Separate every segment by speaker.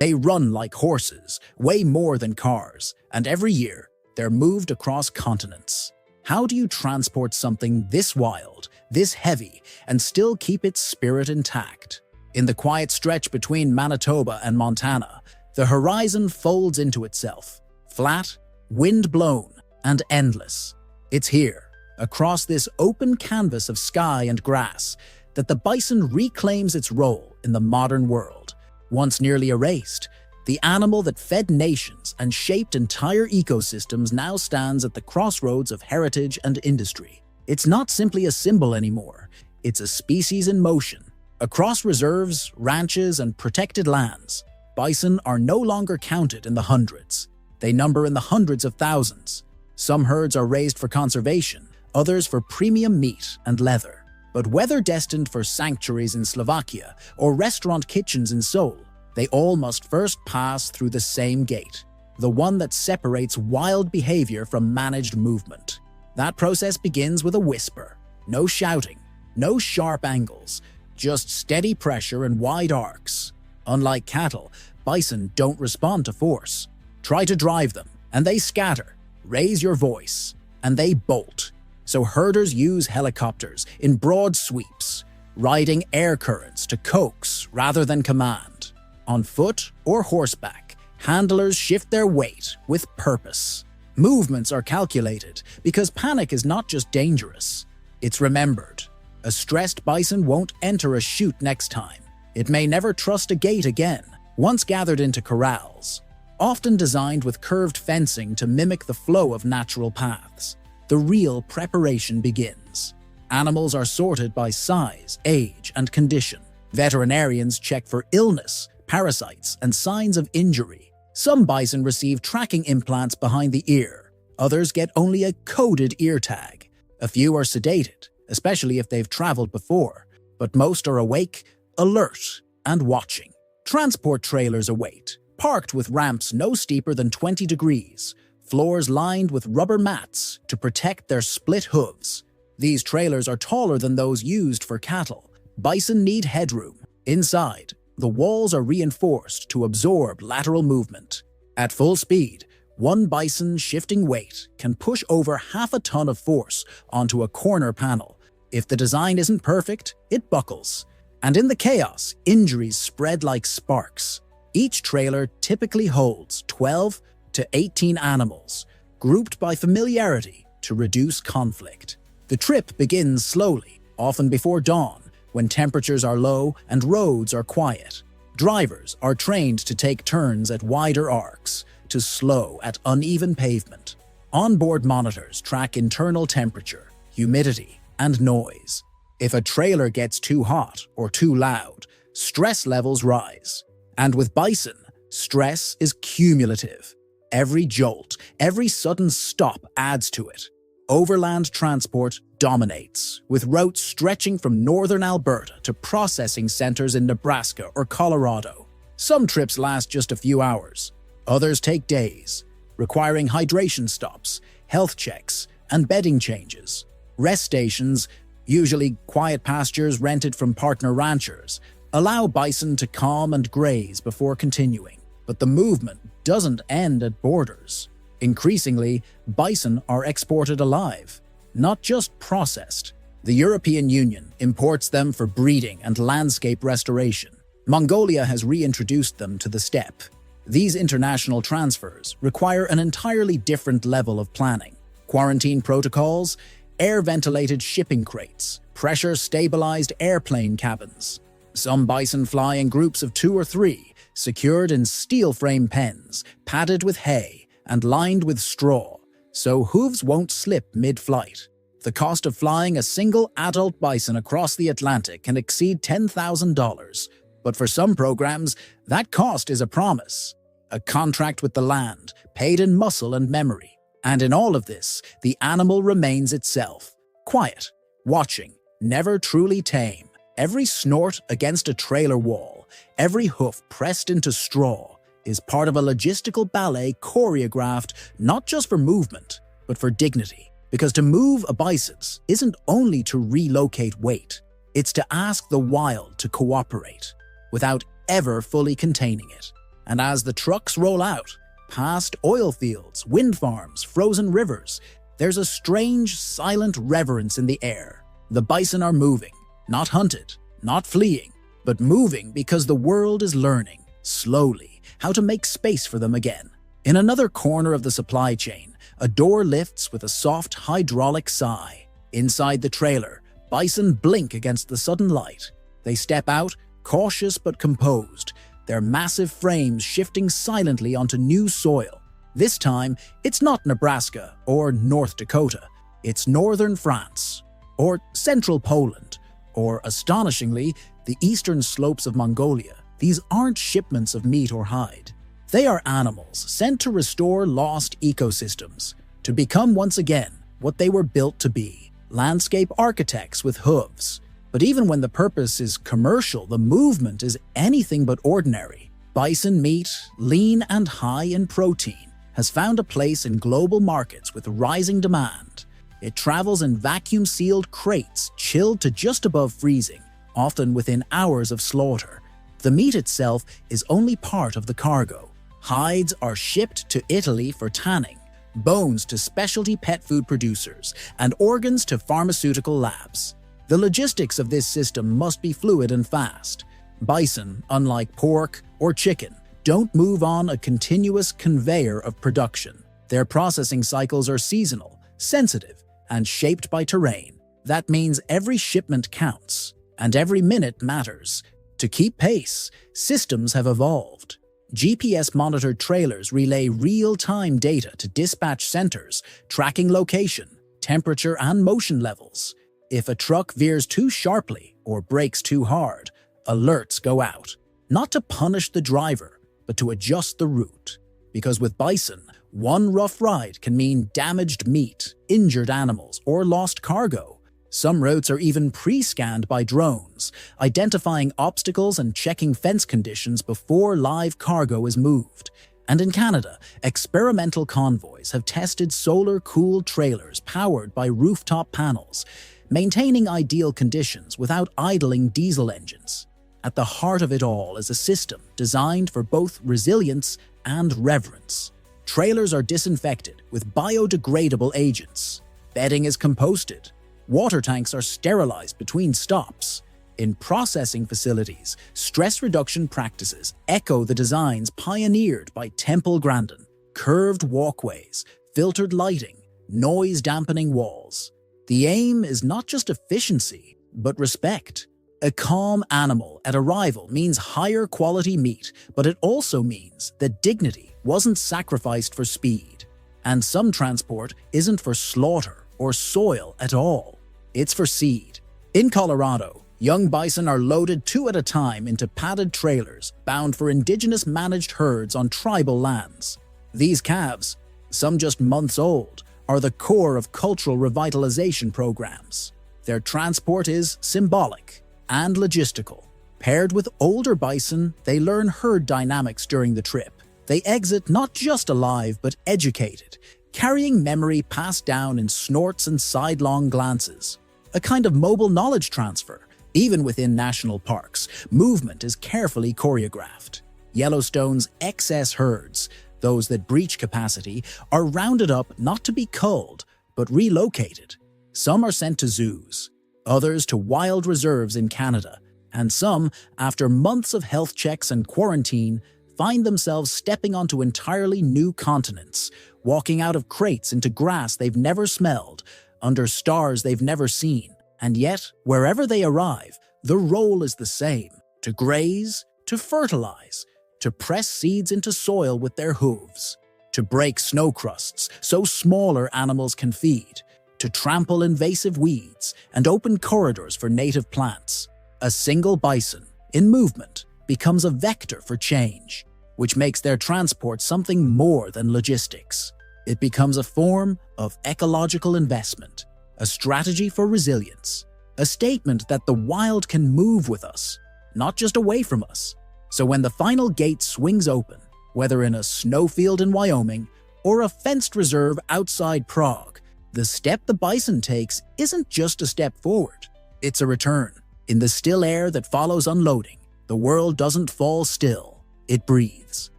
Speaker 1: They run like horses, weigh more than cars, and every year, they're moved across continents. How do you transport something this wild, this heavy, and still keep its spirit intact? In the quiet stretch between Manitoba and Montana, the horizon folds into itself, flat, wind-blown, and endless. It's here, across this open canvas of sky and grass, that the bison reclaims its role in the modern world. Once nearly erased, the animal that fed nations and shaped entire ecosystems now stands at the crossroads of heritage and industry. It's not simply a symbol anymore, it's a species in motion. Across reserves, ranches, and protected lands, bison are no longer counted in the hundreds. They number in the hundreds of thousands. Some herds are raised for conservation, others for premium meat and leather. But whether destined for sanctuaries in Slovakia or restaurant kitchens in Seoul, they all must first pass through the same gate, the one that separates wild behavior from managed movement. That process begins with a whisper. No shouting, no sharp angles, just steady pressure and wide arcs. Unlike cattle, bison don't respond to force. Try to drive them, and they scatter. Raise your voice, and they bolt. So herders use helicopters in broad sweeps, riding air currents to coax rather than command. On foot or horseback, handlers shift their weight with purpose. Movements are calculated because panic is not just dangerous, it's remembered. A stressed bison won't enter a chute next time. It may never trust a gate again. Once gathered into corrals, often designed with curved fencing to mimic the flow of natural paths, the real preparation begins. Animals are sorted by size, age, and condition. Veterinarians check for illness, parasites, and signs of injury. Some bison receive tracking implants behind the ear. Others get only a coded ear tag. A few are sedated, especially if they've traveled before, but most are awake, alert, and watching. Transport trailers await, parked with ramps no steeper than 20 degrees, floors lined with rubber mats to protect their split hooves. These trailers are taller than those used for cattle. Bison need headroom. Inside, the walls are reinforced to absorb lateral movement. At full speed, one bison's shifting weight can push over half a ton of force onto a corner panel. If the design isn't perfect, it buckles. And in the chaos, injuries spread like sparks. Each trailer typically holds 12 to 18 animals, grouped by familiarity to reduce conflict. The trip begins slowly, often before dawn, when temperatures are low and roads are quiet. Drivers are trained to take turns at wider arcs, to slow at uneven pavement. Onboard monitors track internal temperature, humidity, and noise. If a trailer gets too hot or too loud, stress levels rise. And with bison, stress is cumulative. Every jolt, every sudden stop adds to it. Overland transport dominates, with routes stretching from northern Alberta to processing centers in Nebraska or Colorado. Some trips last just a few hours. Others take days, requiring hydration stops, health checks, and bedding changes. Rest stations, usually quiet pastures rented from partner ranchers, allow bison to calm and graze before continuing. But the movement doesn't end at borders. Increasingly, bison are exported alive, not just processed. The European Union imports them for breeding and landscape restoration. Mongolia has reintroduced them to the steppe. These international transfers require an entirely different level of planning. Quarantine protocols, air-ventilated shipping crates, pressure-stabilized airplane cabins. Some bison fly in groups of 2 or 3, secured in steel frame pens, padded with hay, and lined with straw, so hooves won't slip mid-flight. The cost of flying a single adult bison across the Atlantic can exceed $10,000, but for some programs, that cost is a promise, a contract with the land, paid in muscle and memory. And in all of this, the animal remains itself, quiet, watching, never truly tame. Every snort against a trailer wall, every hoof pressed into straw, is part of a logistical ballet choreographed not just for movement, but for dignity. Because to move a bison isn't only to relocate weight, it's to ask the wild to cooperate, without ever fully containing it. And as the trucks roll out, past oil fields, wind farms, frozen rivers, there's a strange, silent reverence in the air. The bison are moving, not hunted, not fleeing, but moving because the world is learning, slowly, how to make space for them again. In another corner of the supply chain, a door lifts with a soft hydraulic sigh. Inside the trailer, bison blink against the sudden light. They step out, cautious but composed, their massive frames shifting silently onto new soil. This time, it's not Nebraska or North Dakota. It's northern France, or central Poland, or, astonishingly, the eastern slopes of Mongolia. These aren't shipments of meat or hide. They are animals sent to restore lost ecosystems, to become once again what they were built to be, landscape architects with hooves. But even when the purpose is commercial, the movement is anything but ordinary. Bison meat, lean and high in protein, has found a place in global markets with rising demand. It travels in vacuum-sealed crates, chilled to just above freezing, often within hours of slaughter. The meat itself is only part of the cargo. Hides are shipped to Italy for tanning, bones to specialty pet food producers, and organs to pharmaceutical labs. The logistics of this system must be fluid and fast. Bison, unlike pork or chicken, don't move on a continuous conveyor of production. Their processing cycles are seasonal, sensitive, and shaped by terrain. That means every shipment counts, and every minute matters. To keep pace, systems have evolved. GPS-monitored trailers relay real-time data to dispatch centers, tracking location, temperature, and motion levels. If a truck veers too sharply or brakes too hard, alerts go out, not to punish the driver, but to adjust the route. Because with bison, one rough ride can mean damaged meat, injured animals, or lost cargo. Some routes are even pre-scanned by drones, identifying obstacles and checking fence conditions before live cargo is moved. And in Canada, experimental convoys have tested solar-cooled trailers powered by rooftop panels, maintaining ideal conditions without idling diesel engines. At the heart of it all is a system designed for both resilience and reverence. Trailers are disinfected with biodegradable agents. Bedding is composted. Water tanks are sterilized between stops. In processing facilities, stress reduction practices echo the designs pioneered by Temple Grandin: curved walkways, filtered lighting, noise-dampening walls. The aim is not just efficiency, but respect. A calm animal at arrival means higher quality meat, but it also means that dignity wasn't sacrificed for speed. And some transport isn't for slaughter or soil at all. It's for seed. In Colorado, young bison are loaded 2 at a time into padded trailers bound for indigenous managed herds on tribal lands. These calves, some just months old, are the core of cultural revitalization programs. Their transport is symbolic and logistical. Paired with older bison, they learn herd dynamics during the trip. They exit not just alive but educated, carrying memory passed down in snorts and sidelong glances. A kind of mobile knowledge transfer. Even within national parks, movement is carefully choreographed. Yellowstone's excess herds, those that breach capacity, are rounded up not to be culled, but relocated. Some are sent to zoos, others to wild reserves in Canada, and some, after months of health checks and quarantine, find themselves stepping onto entirely new continents, walking out of crates into grass they've never smelled, under stars they've never seen. And yet, wherever they arrive, the role is the same: to graze, to fertilize, to press seeds into soil with their hooves, to break snow crusts so smaller animals can feed, to trample invasive weeds and open corridors for native plants. A single bison, in movement, becomes a vector for change, which makes their transport something more than logistics. It becomes a form of ecological investment, a strategy for resilience, a statement that the wild can move with us, not just away from us. So when the final gate swings open, whether in a snowfield in Wyoming or a fenced reserve outside Prague, the step the bison takes isn't just a step forward, it's a return. In the still air that follows unloading, the world doesn't fall still, it breathes.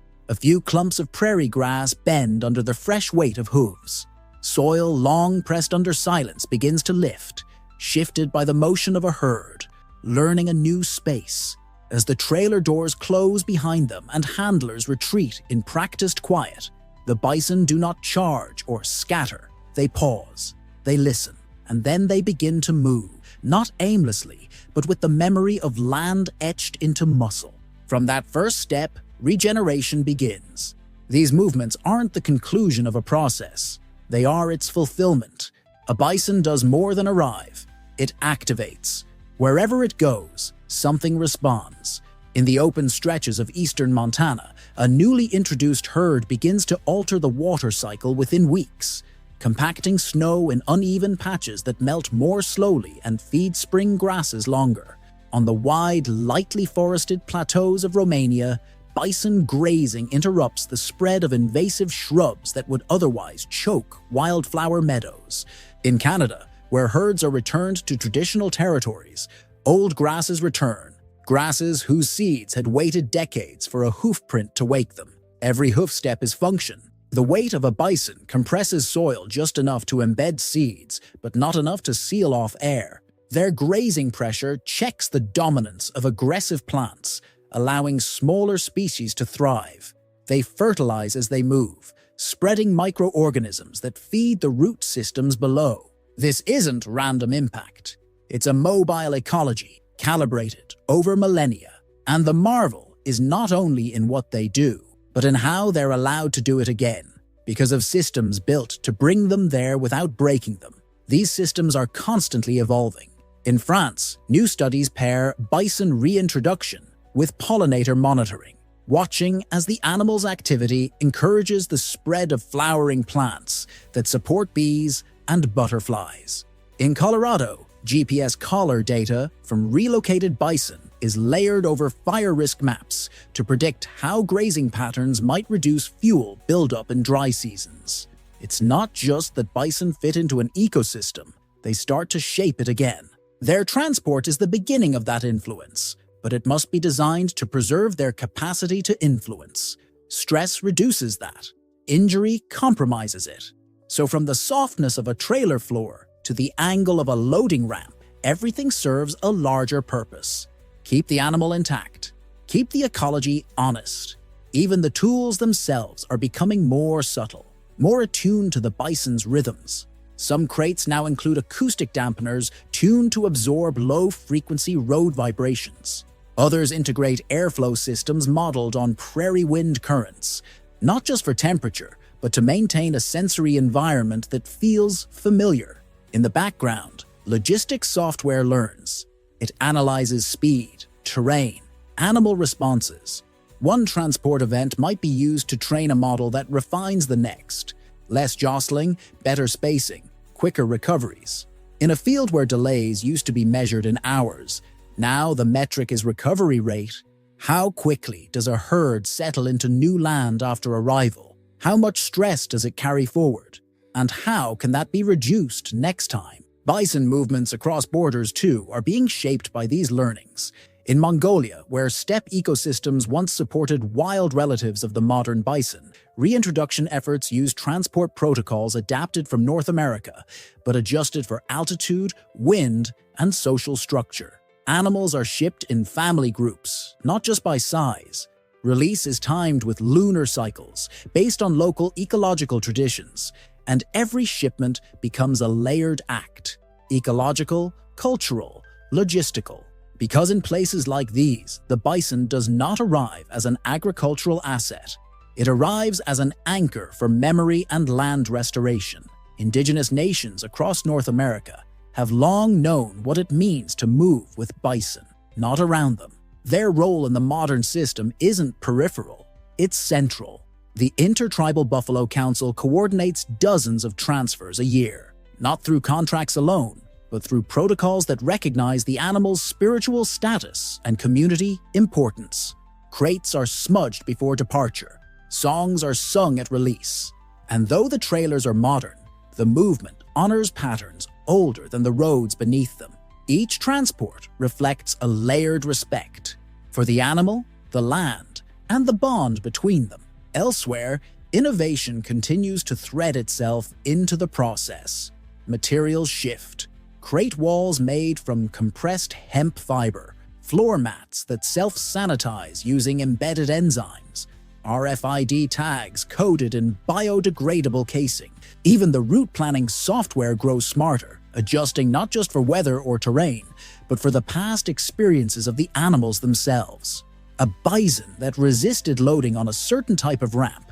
Speaker 1: A few clumps of prairie grass bend under the fresh weight of hooves. Soil long pressed under silence begins to lift, shifted by the motion of a herd, learning a new space. As the trailer doors close behind them and handlers retreat in practiced quiet, the bison do not charge or scatter. They pause, they listen, and then they begin to move, not aimlessly, but with the memory of land etched into muscle. From that first step, regeneration begins. These movements aren't the conclusion of a process. They are its fulfillment. A bison does more than arrive. It activates. Wherever it goes, something responds. In the open stretches of eastern Montana, a newly introduced herd begins to alter the water cycle within weeks, compacting snow in uneven patches that melt more slowly and feed spring grasses longer. On the wide, lightly forested plateaus of Romania, bison grazing interrupts the spread of invasive shrubs that would otherwise choke wildflower meadows. In Canada, where herds are returned to traditional territories, old grasses return, grasses whose seeds had waited decades for a hoofprint to wake them. Every hoofstep is function. The weight of a bison compresses soil just enough to embed seeds, but not enough to seal off air. Their grazing pressure checks the dominance of aggressive plants, allowing smaller species to thrive. They fertilize as they move, spreading microorganisms that feed the root systems below. This isn't random impact. It's a mobile ecology, calibrated over millennia. And the marvel is not only in what they do, but in how they're allowed to do it again, because of systems built to bring them there without breaking them. These systems are constantly evolving. In France, new studies pair bison reintroduction with pollinator monitoring, watching as the animal's activity encourages the spread of flowering plants that support bees and butterflies. In Colorado, GPS collar data from relocated bison is layered over fire risk maps to predict how grazing patterns might reduce fuel buildup in dry seasons. It's not just that bison fit into an ecosystem, they start to shape it again. Their transport is the beginning of that influence, but it must be designed to preserve their capacity to influence. Stress reduces that. Injury compromises it. So from the softness of a trailer floor to the angle of a loading ramp, everything serves a larger purpose. Keep the animal intact. Keep the ecology honest. Even the tools themselves are becoming more subtle, more attuned to the bison's rhythms. Some crates now include acoustic dampeners tuned to absorb low-frequency road vibrations. Others integrate airflow systems modeled on prairie wind currents, not just for temperature, but to maintain a sensory environment that feels familiar. In the background, logistics software learns. It analyzes speed, terrain, animal responses. One transport event might be used to train a model that refines the next. Less jostling, better spacing, quicker recoveries. In a field where delays used to be measured in hours, now the metric is recovery rate. How quickly does a herd settle into new land after arrival? How much stress does it carry forward? And how can that be reduced next time? Bison movements across borders, too, are being shaped by these learnings. In Mongolia, where steppe ecosystems once supported wild relatives of the modern bison, reintroduction efforts use transport protocols adapted from North America, but adjusted for altitude, wind, and social structure. Animals are shipped in family groups, not just by size. Release is timed with lunar cycles, based on local ecological traditions, and every shipment becomes a layered act: ecological, cultural, logistical. Because in places like these, the bison does not arrive as an agricultural asset. It arrives as an anchor for memory and land restoration. Indigenous nations across North America have long known what it means to move with bison, not around them. Their role in the modern system isn't peripheral, it's central. The Intertribal Buffalo Council coordinates dozens of transfers a year, not through contracts alone, but through protocols that recognize the animal's spiritual status and community importance. Crates are smudged before departure. Songs are sung at release. And though the trailers are modern, the movement honors patterns older than the roads beneath them. Each transport reflects a layered respect for the animal, the land, and the bond between them. Elsewhere, innovation continues to thread itself into the process. Materials shift. Crate walls made from compressed hemp fiber, floor mats that self-sanitize using embedded enzymes, RFID tags coated in biodegradable casing. Even the route planning software grows smarter, adjusting not just for weather or terrain, but for the past experiences of the animals themselves. A bison that resisted loading on a certain type of ramp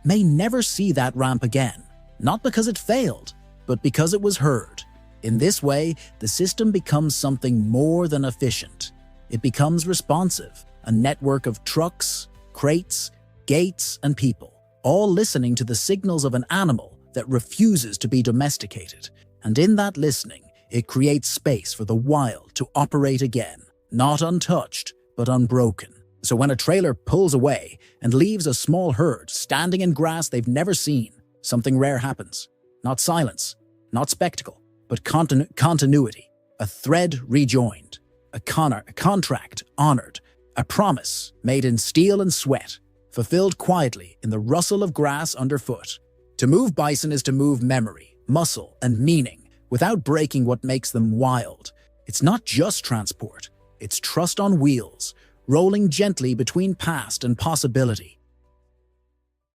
Speaker 1: may never see that ramp again, not because it failed, but because it was heard. In this way, the system becomes something more than efficient. It becomes responsive, a network of trucks, crates, gates, and people, all listening to the signals of an animal that refuses to be domesticated. And in that listening, it creates space for the wild to operate again, not untouched, but unbroken. So when a trailer pulls away and leaves a small herd standing in grass they've never seen, something rare happens. Not silence, not spectacle, but continuity. A thread rejoined, a contract honored, a promise made in steel and sweat, fulfilled quietly in the rustle of grass underfoot. To move bison is to move memory, muscle, and meaning without breaking what makes them wild. It's not just transport, it's trust on wheels, rolling gently between past and possibility.